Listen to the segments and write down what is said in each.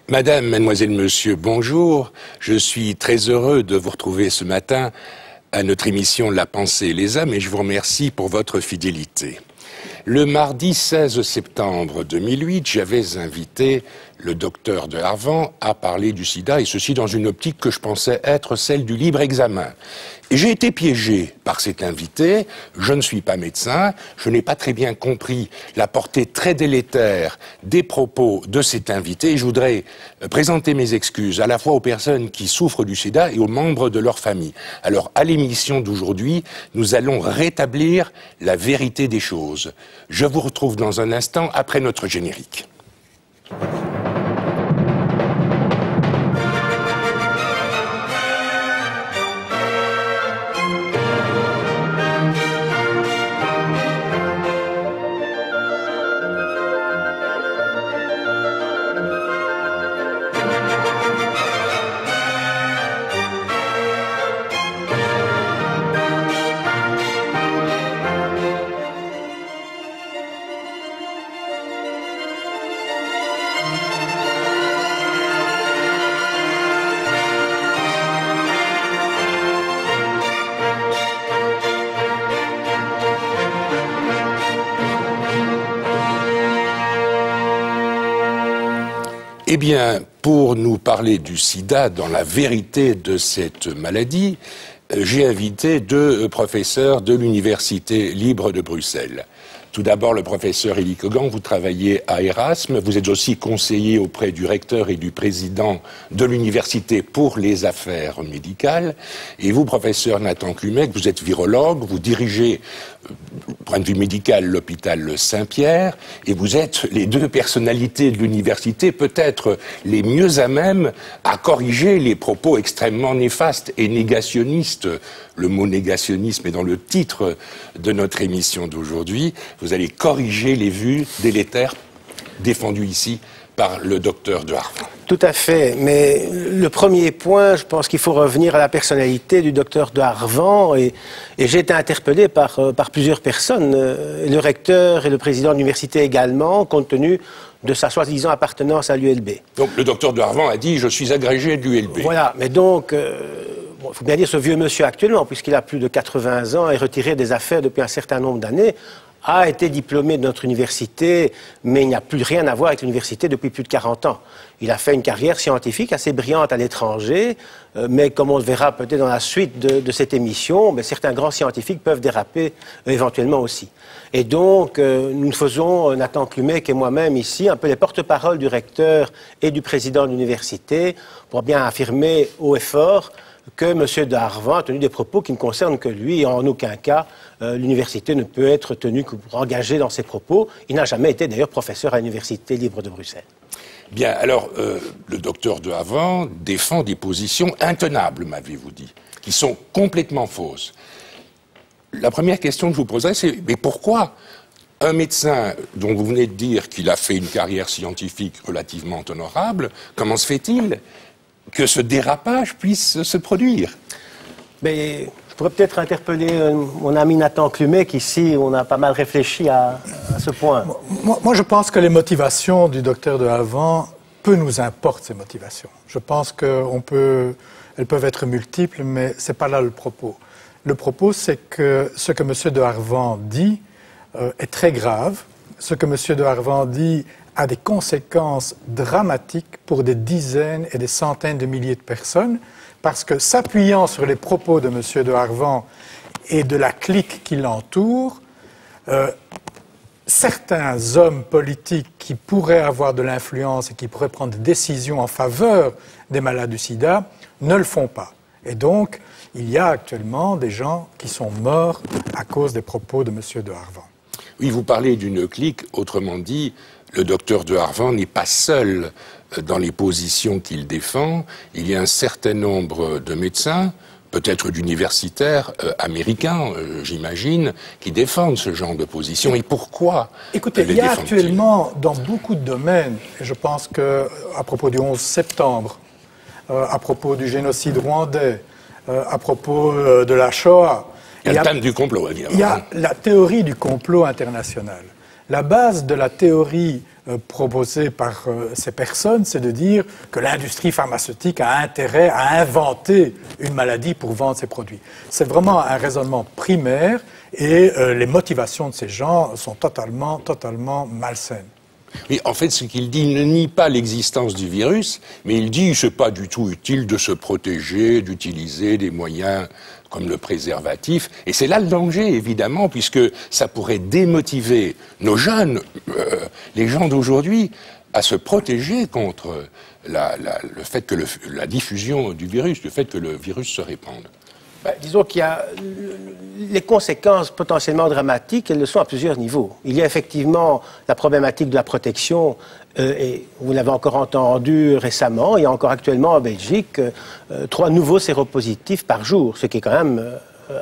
Madame, mademoiselle, monsieur, bonjour. Je suis très heureux de vous retrouver ce matin à notre émission La pensée et les âmes et je vous remercie pour votre fidélité. Le mardi 16 septembre 2008, j'avais invité le docteur de Harvan à parler du sida, et ceci dans une optique que je pensais être celle du libre examen. Et j'ai été piégé par cet invité. Je ne suis pas médecin, je n'ai pas très bien compris la portée très délétère des propos de cet invité. Et je voudrais présenter mes excuses à la fois aux personnes qui souffrent du sida et aux membres de leur famille. Alors, à l'émission d'aujourd'hui, nous allons rétablir la vérité des choses. Je vous retrouve dans un instant après notre générique. Eh bien, pour nous parler du sida, dans la vérité de cette maladie, j'ai invité deux professeurs de l'Université libre de Bruxelles. Tout d'abord, le professeur Élie Kogan, vous travaillez à Erasme, vous êtes aussi conseiller auprès du recteur et du président de l'université pour les affaires médicales. Et vous, professeur Nathan Klumek, vous êtes virologue, vous dirigez, point de vue médical, l'hôpital Saint-Pierre, et vous êtes les deux personnalités de l'université peut-être les mieux à même à corriger les propos extrêmement néfastes et négationnistes. Le mot négationnisme est dans le titre de notre émission d'aujourd'hui. Vous allez corriger les vues délétères défendues ici par le docteur de Harvan. Tout à fait, mais le premier point, je pense qu'il faut revenir à la personnalité du docteur de Harvan, et j'ai été interpellé par plusieurs personnes, le recteur et le président de l'université également, compte tenu de sa soi-disant appartenance à l'ULB. Donc le docteur de Harvan a dit « je suis agrégé de l'ULB ». Voilà, mais donc, il faut bien dire ce vieux monsieur actuellement, puisqu'il a plus de 80 ans et retiré des affaires depuis un certain nombre d'années, a été diplômé de notre université, mais il n'y a plus rien à voir avec l'université depuis plus de 40 ans. Il a fait une carrière scientifique assez brillante à l'étranger, mais comme on le verra peut-être dans la suite de cette émission, mais certains grands scientifiques peuvent déraper éventuellement aussi. Et donc, nous faisons, Nathan Klumek et moi-même ici, un peu les porte-parole du recteur et du président de l'université, pour bien affirmer haut et fort que M. de Harvan a tenu des propos qui ne concernent que lui, et en aucun cas, l'université ne peut être tenue pour engager dans ses propos. Il n'a jamais été d'ailleurs professeur à l'Université libre de Bruxelles. Bien, alors, le docteur de Harvan défend des positions intenables, m'avez-vous dit, qui sont complètement fausses. La première question que je vous poserai, c'est mais pourquoi un médecin dont vous venez de dire qu'il a fait une carrière scientifique relativement honorable, comment se fait-il que ce dérapage puisse se produire? Mais je pourrais peut-être interpeller mon ami Nathan Klumek ici, on a pas mal réfléchi à ce point. Moi, je pense que les motivations du docteur de Harvan, peu nous importent ces motivations. Je pense qu'elles peuvent être multiples, mais ce n'est pas là le propos. Le propos, c'est que ce que M. de Harvan dit est très grave. Ce que M. de Harvan dit a des conséquences dramatiques pour des dizaines et des centaines de milliers de personnes, parce que s'appuyant sur les propos de M. de Harvan et de la clique qui l'entoure, certains hommes politiques qui pourraient avoir de l'influence et qui pourraient prendre des décisions en faveur des malades du sida ne le font pas. Et donc, il y a actuellement des gens qui sont morts à cause des propos de M. de Harvan. Oui, vous parlez d'une clique, autrement dit, le docteur de Harvan n'est pas seul dans les positions qu'il défend. Il y a un certain nombre de médecins, peut-être d'universitaires américains, j'imagine, qui défendent ce genre de position. Et pourquoi? Écoutez, il y a actuellement, dans beaucoup de domaines, et je pense qu'à propos du 11 septembre, à propos du génocide rwandais, à propos de la Shoah, il y a le thème du complot, évidemment. Il y a la théorie du complot international. La base de la théorie proposée par ces personnes, c'est de dire que l'industrie pharmaceutique a intérêt à inventer une maladie pour vendre ses produits. C'est vraiment un raisonnement primaire et les motivations de ces gens sont totalement malsaines. Mais en fait, ce qu'il dit, il ne nie pas l'existence du virus, mais il dit que ce n'est pas du tout utile de se protéger, d'utiliser des moyens comme le préservatif. Et c'est là le danger, évidemment, puisque ça pourrait démotiver nos jeunes, les gens d'aujourd'hui, à se protéger contre le fait que la diffusion du virus, le fait que le virus se répande. Disons qu'il y a les conséquences potentiellement dramatiques, elles le sont à plusieurs niveaux. Il y a effectivement la problématique de la protection, et vous l'avez encore entendu récemment, il y a encore actuellement en Belgique 3 nouveaux séropositifs par jour, ce qui est quand même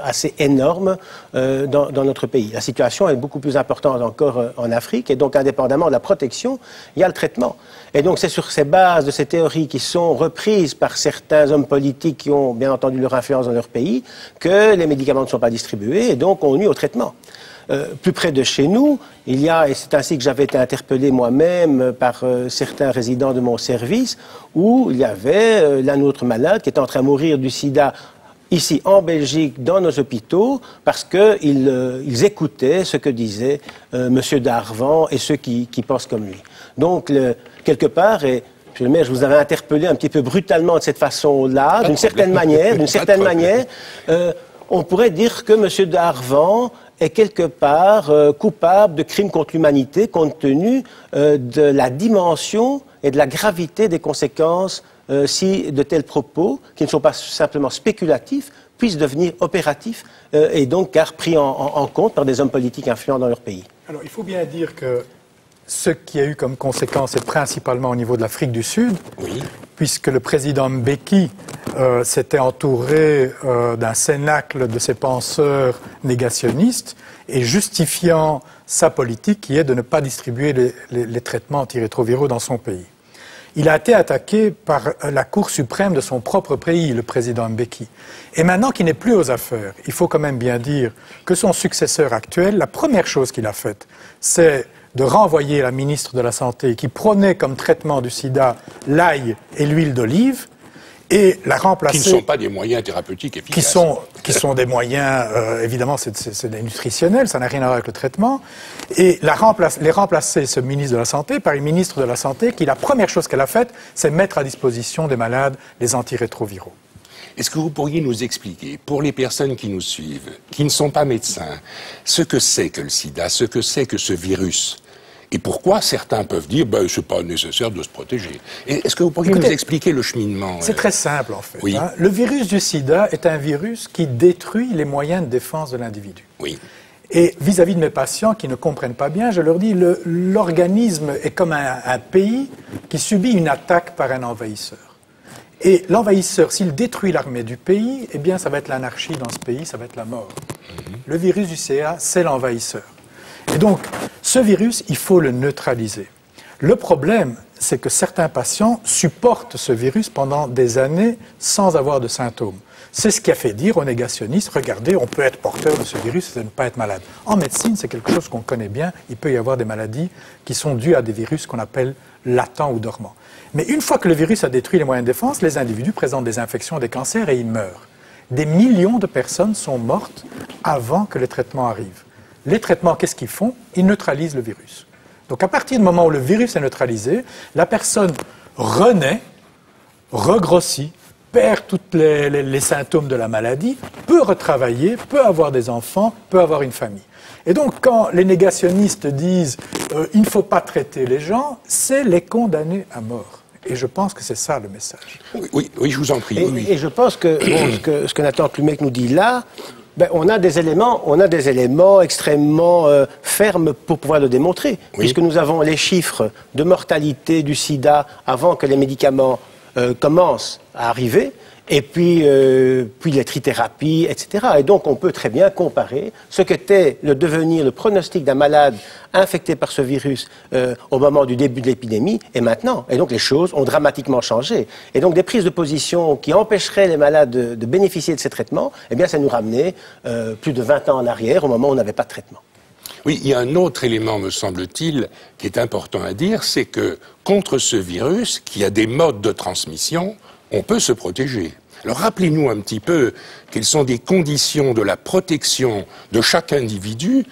assez énorme dans notre pays. La situation est beaucoup plus importante encore en Afrique, et donc indépendamment de la protection, il y a le traitement. Et donc c'est sur ces bases de ces théories qui sont reprises par certains hommes politiques qui ont bien entendu leur influence dans leur pays, que les médicaments ne sont pas distribués, et donc on nuit au traitement. Plus près de chez nous, il y a, et c'est ainsi que j'avais été interpellé moi-même par certains résidents de mon service, où il y avait l'un autre malade qui était en train de mourir du sida ici en Belgique, dans nos hôpitaux, parce qu'ils écoutaient ce que disait M. Darvan et ceux qui pensent comme lui. Donc, quelque part, et Monsieur le maire, je vous avais interpellé un petit peu brutalement de cette façon-là, d'une certaine manière, on pourrait dire que M. Darvan est quelque part coupable de crimes contre l'humanité, compte tenu de la dimension et de la gravité des conséquences si de tels propos, qui ne sont pas simplement spéculatifs, puissent devenir opératifs et donc car pris en compte par des hommes politiques influents dans leur pays. Alors, il faut bien dire que ce qui a eu comme conséquence est principalement au niveau de l'Afrique du Sud, oui, puisque le président Mbeki s'était entouré d'un cénacle de ses penseurs négationnistes et justifiant sa politique qui est de ne pas distribuer les traitements antirétroviraux dans son pays. Il a été attaqué par la Cour suprême de son propre pays, le président Mbeki. Et maintenant qu'il n'est plus aux affaires, il faut quand même bien dire que son successeur actuel, la première chose qu'il a faite, c'est de renvoyer la ministre de la Santé qui prônait comme traitement du sida l'ail et l'huile d'olive et la remplacer... Qui ne sont pas des moyens thérapeutiques efficaces. Qui sont des moyens, évidemment, c'est des nutritionnels, ça n'a rien à voir avec le traitement. Et les remplacer, ce ministre de la Santé, par une ministre de la Santé qui, la première chose qu'elle a faite, c'est mettre à disposition des malades les antirétroviraux. Est-ce que vous pourriez nous expliquer, pour les personnes qui nous suivent, qui ne sont pas médecins, ce que c'est que le sida, ce que c'est que ce virus ? Et pourquoi certains peuvent dire c'est pas nécessaire de se protéger. Est-ce que vous pourriez nous expliquer le cheminement? C'est très simple en fait. Oui. Hein. Le virus du sida est un virus qui détruit les moyens de défense de l'individu. Oui. Et vis-à-vis de mes patients qui ne comprennent pas bien, je leur dis l'organisme est comme un pays qui subit une attaque par un envahisseur. Et l'envahisseur, s'il détruit l'armée du pays, eh bien ça va être l'anarchie dans ce pays, ça va être la mort. Le virus du sida, c'est l'envahisseur. Et donc, ce virus, il faut le neutraliser. Le problème, c'est que certains patients supportent ce virus pendant des années sans avoir de symptômes. C'est ce qui a fait dire aux négationnistes, regardez, on peut être porteur de ce virus et ne pas être malade. En médecine, c'est quelque chose qu'on connaît bien. Il peut y avoir des maladies qui sont dues à des virus qu'on appelle latents ou dormants. Mais une fois que le virus a détruit les moyens de défense, les individus présentent des infections, des cancers et ils meurent. Des millions de personnes sont mortes avant que les traitements arrivent. Les traitements, qu'est-ce qu'ils font? Ils neutralisent le virus. Donc à partir du moment où le virus est neutralisé, la personne renaît, regrossit, perd tous les symptômes de la maladie, peut retravailler, peut avoir des enfants, peut avoir une famille. Et donc quand les négationnistes disent il ne faut pas traiter les gens, c'est les condamner à mort. Et je pense que c'est ça le message. Oui, je vous en prie. Et je pense que ce que Nathan Klumek nous dit là, on a des éléments extrêmement fermes pour pouvoir le démontrer, puisque nous avons les chiffres de mortalité du sida avant que les médicaments commencent à arriver, et puis les trithérapies, etc. Et donc on peut très bien comparer ce qu'était le devenir, le pronostic d'un malade infecté par ce virus au moment du début de l'épidémie et maintenant. Et donc les choses ont dramatiquement changé. Et donc des prises de position qui empêcheraient les malades de bénéficier de ces traitements, eh bien ça nous ramenait plus de 20 ans en arrière, au moment où on n'avait pas de traitement. Oui. Oui, il y a un autre élément, me semble-t-il, qui est important à dire, c'est que contre ce virus, qui a des modes de transmission, on peut se protéger. Alors rappelez-nous un petit peu quelles sont des conditions de la protection de chaque individu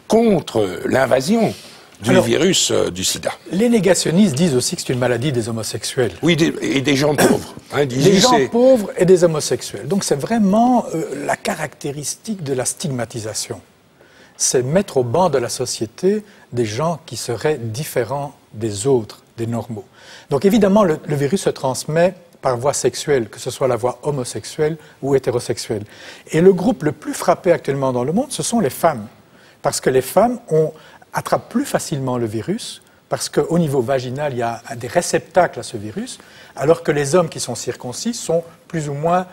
contre l'invasion du virus du sida. Les négationnistes disent aussi que c'est une maladie des homosexuels. Oui, et des gens pauvres. Hein, des gens pauvres et des homosexuels. Donc c'est vraiment la caractéristique de la stigmatisation. C'est mettre au banc de la société des gens qui seraient différents des autres, des normaux. Donc évidemment, le virus se transmet par voie sexuelle, que ce soit la voie homosexuelle ou hétérosexuelle. Et le groupe le plus frappé actuellement dans le monde, ce sont les femmes. Parce que les femmes attrapent plus facilement le virus, parce qu'au niveau vaginal, il y a des réceptacles à ce virus, alors que les hommes qui sont circoncis sont plus ou moins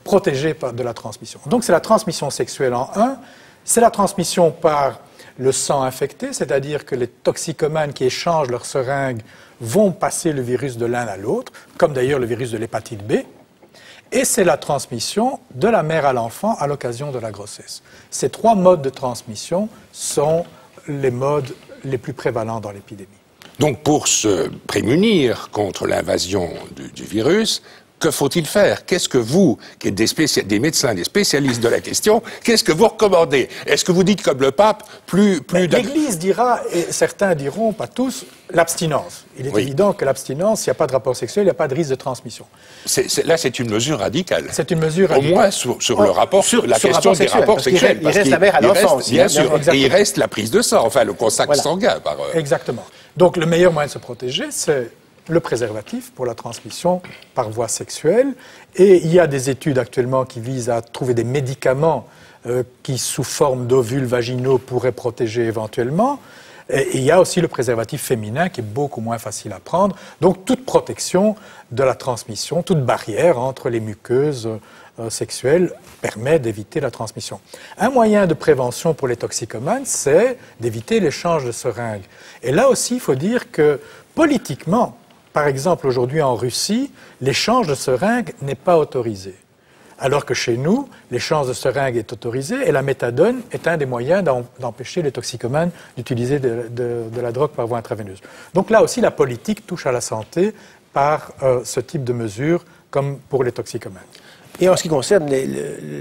protégés de la transmission. Donc c'est la transmission sexuelle en un, c'est la transmission par le sang infecté, c'est-à-dire que les toxicomanes qui échangent leurs seringues vont passer le virus de l'un à l'autre, comme d'ailleurs le virus de l'hépatite B, et c'est la transmission de la mère à l'enfant à l'occasion de la grossesse. Ces trois modes de transmission sont les modes les plus prévalents dans l'épidémie. Donc pour se prémunir contre l'invasion du virus, que faut-il faire? Qu'est-ce que vous, qui êtes des médecins, des spécialistes de la question, qu'est-ce que vous recommandez? Est-ce que vous dites comme le pape, l'Église dira, et certains diront, pas tous, l'abstinence. Il est évident que l'abstinence, s'il n'y a pas de rapport sexuel, il n'y a pas de risque de transmission. Là, c'est une mesure radicale. C'est une mesure radicale. Au moins sur le rapport, sur la question des rapports sexuels. Il reste la mère à l'enfant aussi. Bien sûr, et il reste la prise de sang, enfin le contact sanguin. Exactement. Donc le meilleur moyen de se protéger, c'est le préservatif pour la transmission par voie sexuelle. Et il y a des études actuellement qui visent à trouver des médicaments qui, sous forme d'ovules vaginaux, pourraient protéger éventuellement. Et il y a aussi le préservatif féminin qui est beaucoup moins facile à prendre. Donc toute protection de la transmission, toute barrière entre les muqueuses sexuelles permet d'éviter la transmission. Un moyen de prévention pour les toxicomanes, c'est d'éviter l'échange de seringues. Et là aussi, il faut dire que politiquement, par exemple, aujourd'hui en Russie, l'échange de seringues n'est pas autorisé. Alors que chez nous, l'échange de seringues est autorisé et la méthadone est un des moyens d'empêcher les toxicomanes d'utiliser de la drogue par voie intraveineuse. Donc là aussi, la politique touche à la santé par ce type de mesures, comme pour les toxicomanes. Et en ce qui concerne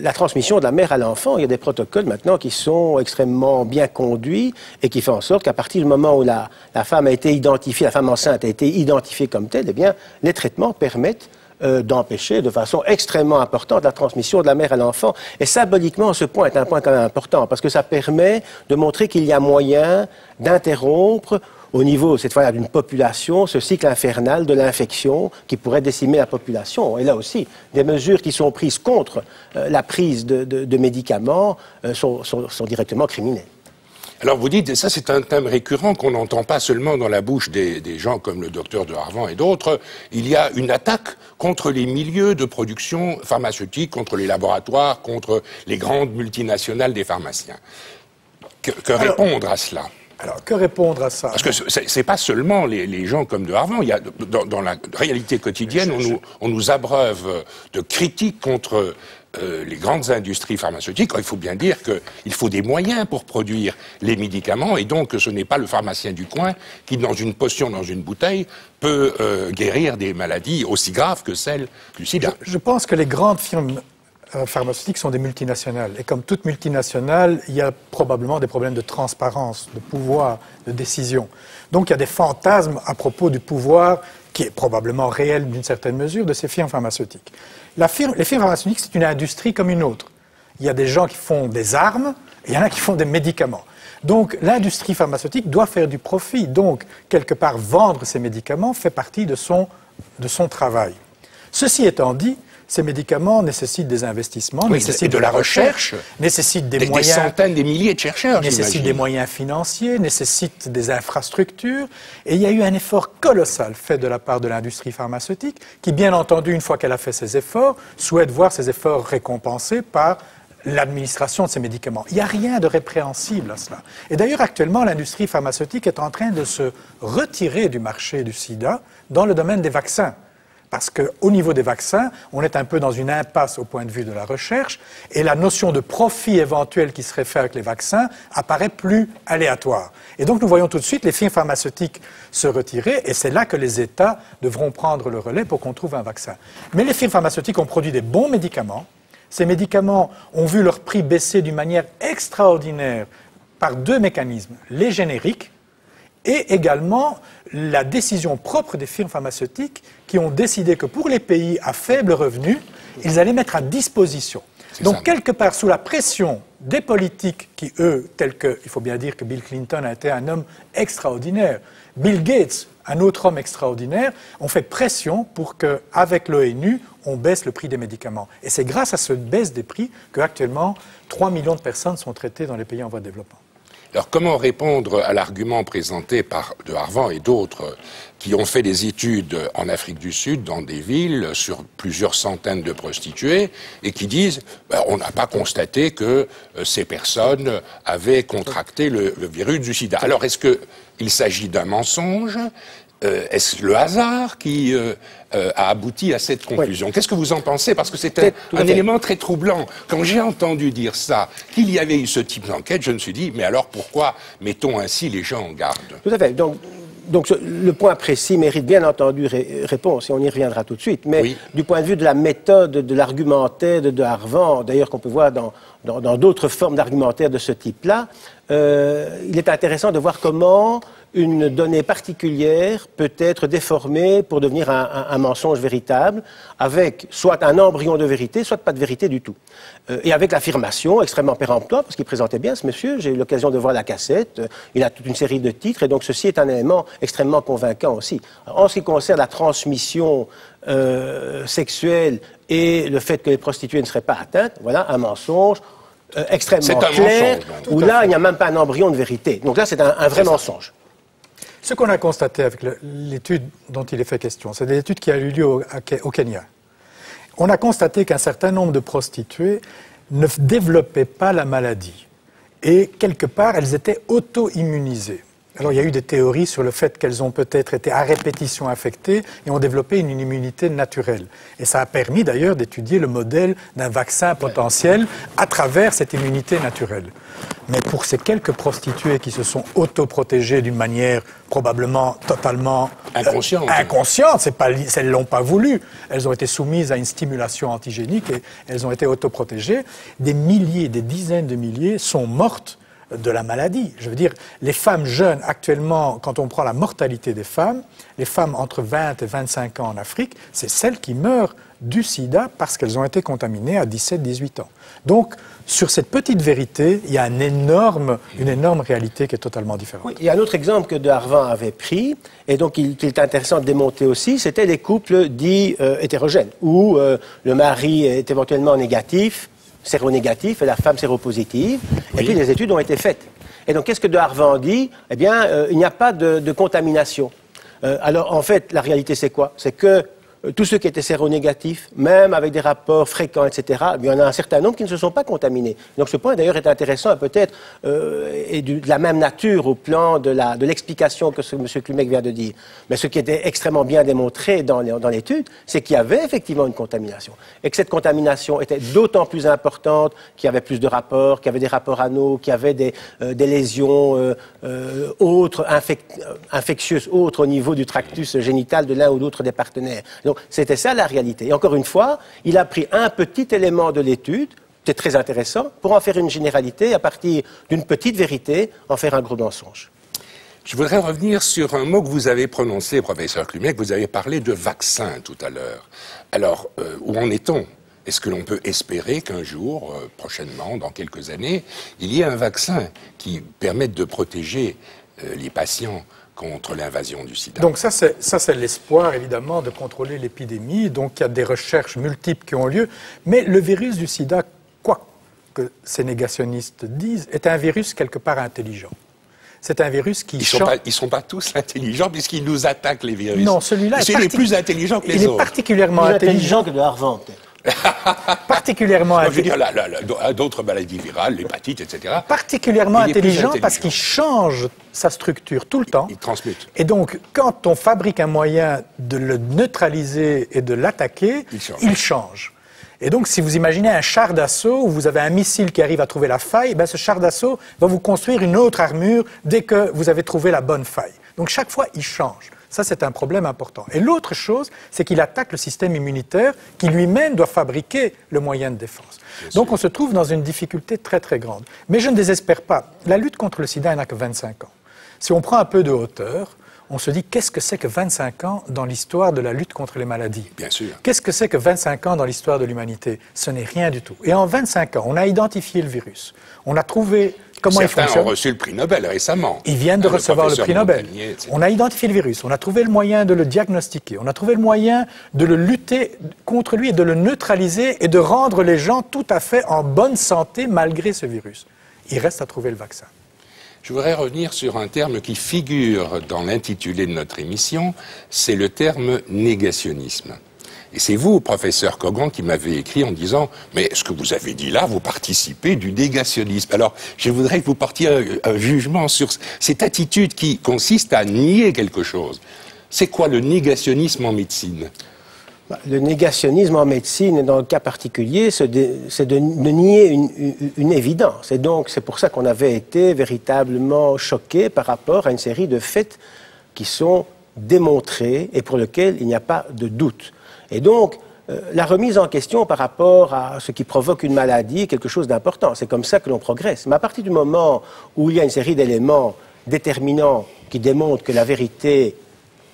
la transmission de la mère à l'enfant, il y a des protocoles maintenant qui sont extrêmement bien conduits et qui font en sorte qu'à partir du moment où la femme a été identifiée, la femme enceinte a été identifiée comme telle, eh bien, les traitements permettent d'empêcher de façon extrêmement importante la transmission de la mère à l'enfant. Et symboliquement, ce point est un point quand même important, parce que ça permet de montrer qu'il y a moyen d'interrompre au niveau, cette fois, d'une population, ce cycle infernal de l'infection qui pourrait décimer la population. Et là aussi, des mesures qui sont prises contre la prise de médicaments sont directement criminelles. Alors vous dites, et ça c'est un thème récurrent qu'on n'entend pas seulement dans la bouche des gens comme le docteur de Harvand et d'autres, il y a une attaque contre les milieux de production pharmaceutique, contre les laboratoires, contre les grandes multinationales des pharmaciens. Que répondre à cela ? Alors, que répondre à ça? Parce que c'est pas seulement les gens comme de Harvand. Il y a, dans la réalité quotidienne, on nous abreuve de critiques contre les grandes industries pharmaceutiques. Il faut bien dire qu'il faut des moyens pour produire les médicaments, et donc ce n'est pas le pharmacien du coin qui, dans une potion, dans une bouteille, peut guérir des maladies aussi graves que celle du sida. Je pense que les grandes firmes pharmaceutiques sont des multinationales. Et comme toute multinationale, il y a probablement des problèmes de transparence, de pouvoir, de décision. Donc il y a des fantasmes à propos du pouvoir qui est probablement réel d'une certaine mesure de ces firmes pharmaceutiques. Les firmes pharmaceutiques, c'est une industrie comme une autre. Il y a des gens qui font des armes et il y en a qui font des médicaments. Donc l'industrie pharmaceutique doit faire du profit. Donc, quelque part, vendre ces médicaments fait partie de son travail. Ceci étant dit, ces médicaments nécessitent des investissements, nécessitent de la recherche, nécessitent des moyens, des centaines, des milliers de chercheurs, nécessitent des moyens financiers, nécessitent des infrastructures. Et il y a eu un effort colossal fait de la part de l'industrie pharmaceutique, qui, bien entendu, une fois qu'elle a fait ses efforts, souhaite voir ces efforts récompensés par l'administration de ces médicaments. Il n'y a rien de répréhensible à cela. Et d'ailleurs, actuellement, l'industrie pharmaceutique est en train de se retirer du marché du sida dans le domaine des vaccins. parce qu'au niveau des vaccins, on est un peu dans une impasse au point de vue de la recherche, et la notion de profit éventuel qui serait fait avec les vaccins apparaît plus aléatoire. Et donc nous voyons tout de suite les firmes pharmaceutiques se retirer, et c'est là que les États devront prendre le relais pour qu'on trouve un vaccin. Mais les firmes pharmaceutiques ont produit des bons médicaments. Ces médicaments ont vu leur prix baisser d'une manière extraordinaire par deux mécanismes, les génériques, et également la décision propre des firmes pharmaceutiques qui ont décidé que pour les pays à faible revenu, ils allaient mettre à disposition. Donc, quelque part, sous la pression des politiques qui, eux, tels que, il faut bien dire que Bill Clinton a été un homme extraordinaire, Bill Gates, un autre homme extraordinaire, ont fait pression pour qu'avec l'ONU, on baisse le prix des médicaments. Et c'est grâce à cette baisse des prix qu'actuellement, 3 millions de personnes sont traitées dans les pays en voie de développement. Alors, comment répondre à l'argument présenté par de Harvan et d'autres qui ont fait des études en Afrique du Sud, dans des villes, sur plusieurs centaines de prostituées, et qui disent on n'a pas constaté que ces personnes avaient contracté le virus du sida. Alors, est-ce qu'il s'agit d'un mensonge ? Est-ce le hasard qui a abouti à cette conclusion? Oui. Qu'est-ce que vous en pensez? Parce que c'est un élément très troublant. Quand j'ai entendu dire ça, qu'il y avait eu ce type d'enquête, je me suis dit, mais alors pourquoi mettons ainsi les gens en garde? Tout à fait. Donc le point précis mérite bien entendu réponse, et on y reviendra tout de suite. Mais oui, du point de vue de la méthode, de l'argumentaire de Harvan, d'ailleurs qu'on peut voir dans d'autres formes d'argumentaire de ce type-là, il est intéressant de voir comment une donnée particulière peut être déformée pour devenir un mensonge véritable, avec soit un embryon de vérité, soit pas de vérité du tout. Et avec l'affirmation extrêmement péremptoire, parce qu'il présentait bien ce monsieur, j'ai eu l'occasion de voir la cassette, il a toute une série de titres, et donc ceci est un élément extrêmement convaincant aussi. En ce qui concerne la transmission sexuelle et le fait que les prostituées ne seraient pas atteintes, voilà un mensonge extrêmement clair, où là, il n'y a même pas un embryon de vérité. Donc là, c'est un vrai mensonge. Ce qu'on a constaté avec l'étude dont il est fait question, c'est l'étude qui a eu lieu au Kenya. On a constaté qu'un certain nombre de prostituées ne développaient pas la maladie. Et quelque part, elles étaient auto-immunisées. Alors, il y a eu des théories sur le fait qu'elles ont peut-être été à répétition infectées et ont développé une immunité naturelle. Et ça a permis d'ailleurs d'étudier le modèle d'un vaccin potentiel à travers cette immunité naturelle. Mais pour ces quelques prostituées qui se sont autoprotégées d'une manière probablement totalement inconsciente, elles ne l'ont pas voulu. Elles ont été soumises à une stimulation antigénique et elles ont été autoprotégées. Des milliers, des dizaines de milliers sont mortes de la maladie. Je veux dire, les femmes jeunes actuellement, quand on prend la mortalité des femmes, les femmes entre 20 et 25 ans en Afrique, c'est celles qui meurent du sida parce qu'elles ont été contaminées à 17-18 ans. Donc, sur cette petite vérité, il y a une énorme réalité qui est totalement différente. Oui, il y a un autre exemple que de Harvan avait pris, et donc il est intéressant de démonter aussi, c'était les couples dits hétérogènes, où le mari est éventuellement négatif, séronégatif et la femme séropositive, oui, et puis les études ont été faites. Et donc, qu'est-ce que de Harvan dit? Eh bien, il n'y a pas de contamination. Alors, en fait, la réalité, c'est quoi? C'est que tous ceux qui étaient séronégatifs, même avec des rapports fréquents, etc., il y en a un certain nombre qui ne se sont pas contaminés. Donc ce point, d'ailleurs, est intéressant, peut-être, et de la même nature au plan de l'explication que M. Klumek vient de dire. Mais ce qui était extrêmement bien démontré dans l'étude, c'est qu'il y avait effectivement une contamination. Et que cette contamination était d'autant plus importante qu'il y avait plus de rapports, qu'il y avait des rapports anaux, qu'il y avait des lésions autres, infectieuses autres au niveau du tractus génital de l'un ou l'autre des partenaires. Donc, c'était ça la réalité. Et encore une fois, il a pris un petit élément de l'étude, c'est très intéressant, pour en faire une généralité, à partir d'une petite vérité, en faire un gros mensonge. Je voudrais revenir sur un mot que vous avez prononcé, professeur Klumek. Vous avez parlé de vaccin tout à l'heure. Alors, où en est-on? Est-ce que l'on peut espérer qu'un jour, prochainement, dans quelques années, il y ait un vaccin qui permette de protéger les patients contre l'invasion du sida? Donc ça c'est l'espoir, évidemment, de contrôler l'épidémie. Donc il y a des recherches multiples qui ont lieu. Mais le virus du sida, quoi que ces négationnistes disent, est un virus quelque part intelligent. C'est un virus qui Ils ne sont pas tous intelligents puisqu'ils nous attaquent, les virus. Non, celui-là est les plus intelligents que les autres. Il est particulièrement plus intelligent que de Harvan, peut-être. Particulièrement Je veux dire, d'autres maladies virales, l'hépatite, etc. Particulièrement intelligent parce qu'il change sa structure tout le temps. Il transmute. Et donc, quand on fabrique un moyen de le neutraliser et de l'attaquer, il change. Et donc, si vous imaginez un char d'assaut où vous avez un missile qui arrive à trouver la faille, ben, ce char d'assaut va vous construire une autre armure dès que vous avez trouvé la bonne faille. Donc, chaque fois, il change. Ça, c'est un problème important. Et l'autre chose, c'est qu'il attaque le système immunitaire qui lui-même doit fabriquer le moyen de défense. Donc, on se trouve dans une difficulté très, très grande. Mais je ne désespère pas. La lutte contre le sida, elle n'a que 25 ans. Si on prend un peu de hauteur, on se dit, qu'est-ce que c'est que 25 ans dans l'histoire de la lutte contre les maladies? Bien sûr. Qu'est-ce que c'est que 25 ans dans l'histoire de l'humanité? Ce n'est rien du tout. Et en 25 ans, on a identifié le virus. On a trouvé comment il fonctionne. Certains ont reçu le prix Nobel récemment. Ils viennent de recevoir le prix Nobel. On a identifié le virus. On a trouvé le moyen de le diagnostiquer. On a trouvé le moyen de le lutter contre lui et de le neutraliser et de rendre les gens tout à fait en bonne santé malgré ce virus. Il reste à trouver le vaccin. Je voudrais revenir sur un terme qui figure dans l'intitulé de notre émission, c'est le terme négationnisme. Et c'est vous, professeur Kogan, qui m'avez écrit en disant « Mais ce que vous avez dit là, vous participez du négationnisme. » Alors, je voudrais que vous portiez un jugement sur cette attitude qui consiste à nier quelque chose. C'est quoi le négationnisme en médecine ? Le négationnisme en médecine, et dans le cas particulier, c'est de nier une évidence. Et donc, c'est pour ça qu'on avait été véritablement choqués par rapport à une série de faits qui sont démontrés et pour lesquels il n'y a pas de doute. Et donc, la remise en question par rapport à ce qui provoque une maladie est quelque chose d'important. C'est comme ça que l'on progresse. Mais à partir du moment où il y a une série d'éléments déterminants qui démontrent que la vérité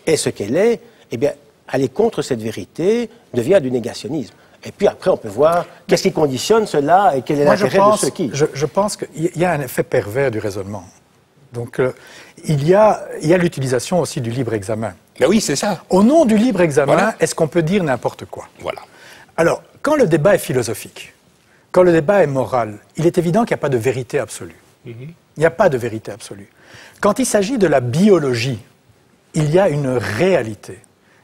est ce qu'elle est, eh bien, aller contre cette vérité devient du négationnisme. Et puis après, on peut voir qu'est-ce qui conditionne cela et quel est l'intérêt de ce qui. Je pense qu'il y a un effet pervers du raisonnement. Donc, il y a l'utilisation aussi du libre examen. Ben oui, c'est ça. Au nom du libre examen, voilà. Est-ce qu'on peut dire n'importe quoi? Voilà. Alors, quand le débat est philosophique, quand le débat est moral, il est évident qu'il n'y a pas de vérité absolue. Il n'y a pas de vérité absolue. Quand il s'agit de la biologie, il y a une réalité.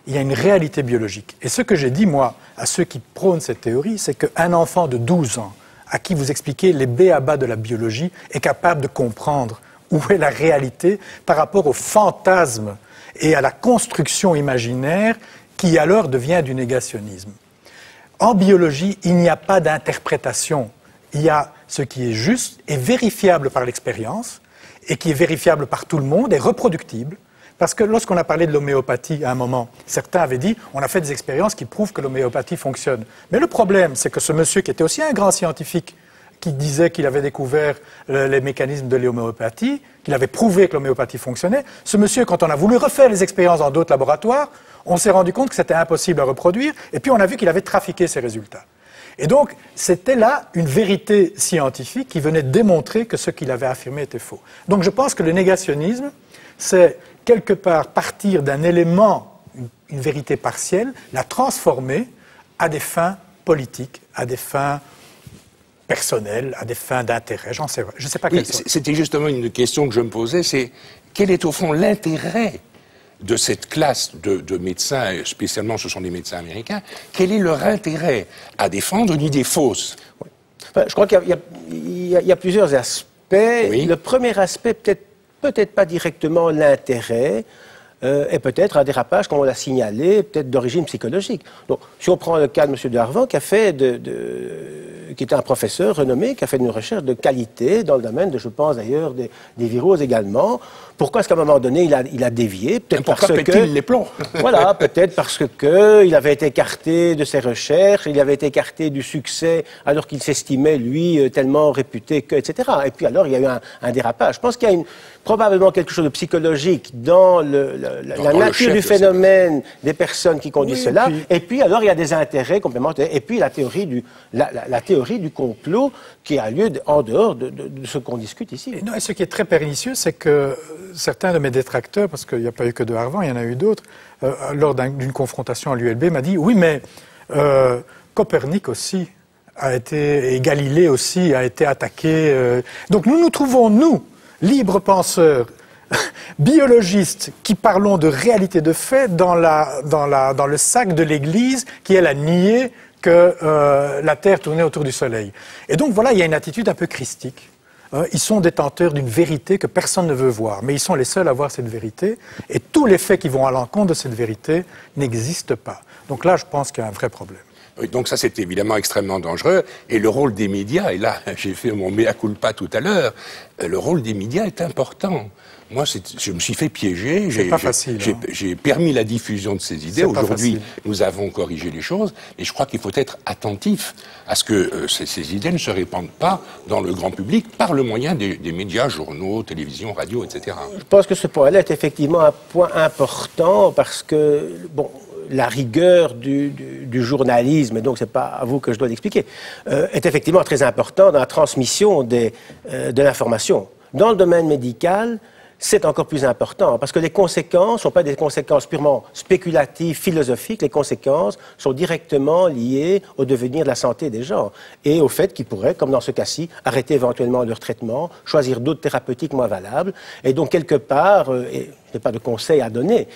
Il y a une réalité biologique. Et ce que j'ai dit, moi, à ceux qui prônent cette théorie, c'est qu'un enfant de 12 ans, à qui vous expliquez les b.a.-ba de la biologie, est capable de comprendre où est la réalité par rapport au fantasme et à la construction imaginaire qui alors devient du négationnisme. En biologie, il n'y a pas d'interprétation. Il y a ce qui est juste et vérifiable par l'expérience et qui est vérifiable par tout le monde et reproductible. Parce que lorsqu'on a parlé de l'homéopathie à un moment, certains avaient dit on a fait des expériences qui prouvent que l'homéopathie fonctionne. Mais le problème, c'est que ce monsieur qui était aussi un grand scientifique, qui disait qu'il avait découvert les mécanismes de l'homéopathie, qu'il avait prouvé que l'homéopathie fonctionnait, ce monsieur, quand on a voulu refaire les expériences dans d'autres laboratoires, on s'est rendu compte que c'était impossible à reproduire, et puis on a vu qu'il avait trafiqué ses résultats. Et donc, c'était là une vérité scientifique qui venait démontrer que ce qu'il avait affirmé était faux. Donc je pense que le négationnisme, c'est quelque part partir d'un élément, une vérité partielle, la transformer à des fins politiques, à des fins personnelles, à des fins d'intérêt, j'en sais, je ne sais pas quelles sont. C'était justement une question que je me posais, c'est quel est au fond l'intérêt de cette classe de médecins, spécialement ce sont des médecins américains, quel est leur intérêt à défendre une idée fausse? Oui. Enfin, je crois qu'il y a plusieurs aspects. Oui. Le premier aspect, peut-être pas directement l'intérêt, et peut-être un dérapage, comme on l'a signalé, peut-être d'origine psychologique. Donc, si on prend le cas de M. de Harvan, qui est un professeur renommé, qui a fait une recherche de qualité dans le domaine de, je pense d'ailleurs, des viroses également. Pourquoi est-ce qu'à un moment donné, il a dévié? Peut-être parce que les plombs. Voilà, peut-être parce que il avait été écarté de ses recherches, il avait été écarté du succès, alors qu'il s'estimait, lui, tellement réputé que, etc. Et puis alors, il y a eu un dérapage. Je pense qu'il y a probablement quelque chose de psychologique dans la nature du phénomène des personnes qui conduisent cela. Et puis alors, il y a des intérêts complémentaires. Et puis la théorie du complot qui a lieu en dehors de ce qu'on discute ici. Et ce qui est très pernicieux, c'est que certains de mes détracteurs, parce qu'il n'y a pas eu que de Harvan, il y en a eu d'autres, lors d'une confrontation à l'ULB, m'a dit « Oui, mais Copernic aussi a été, et Galilée aussi a été attaqué. Donc nous nous trouvons, nous, libres penseurs, biologistes, qui parlons de réalité de fait dans le sac de l'Église, qui elle a nié que la Terre tournait autour du Soleil. Et donc voilà, il y a une attitude un peu christique. Ils sont détenteurs d'une vérité que personne ne veut voir, mais ils sont les seuls à voir cette vérité, et tous les faits qui vont à l'encontre de cette vérité n'existent pas. Donc là, je pense qu'il y a un vrai problème. Oui, donc ça, c'est évidemment extrêmement dangereux. Et le rôle des médias, et là, j'ai fait mon mea culpa tout à l'heure, le rôle des médias est important. Moi, je me suis fait piéger. J'ai permis la diffusion de ces idées. Aujourd'hui, nous avons corrigé les choses. Et je crois qu'il faut être attentif à ce que ces idées ne se répandent pas dans le grand public par le moyen des médias, journaux, télévision, radio, etc. Je pense que ce point-là est effectivement un point important parce que, bon, la rigueur du journalisme, et donc c'est pas à vous que je dois l'expliquer, est effectivement très important dans la transmission de l'information. Dans le domaine médical, c'est encore plus important, parce que les conséquences ne sont pas des conséquences purement spéculatives, philosophiques, les conséquences sont directement liées au devenir de la santé des gens, et au fait qu'ils pourraient, comme dans ce cas-ci, arrêter éventuellement leur traitement, choisir d'autres thérapeutiques moins valables, et donc quelque part, et je n'ai pas de conseil à donner,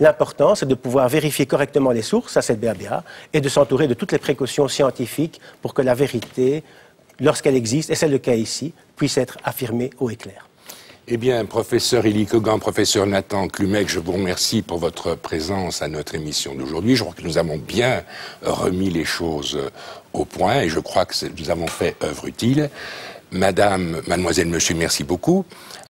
l'important c'est de pouvoir vérifier correctement les sources, ça c'est le BABA, et de s'entourer de toutes les précautions scientifiques pour que la vérité, lorsqu'elle existe, et c'est le cas ici, puisse être affirmée haut et clair. Eh bien, professeur Élie Kogan, professeur Nathan Klumek, je vous remercie pour votre présence à notre émission d'aujourd'hui. Je crois que nous avons bien remis les choses au point et je crois que nous avons fait œuvre utile. Madame, mademoiselle, monsieur, merci beaucoup.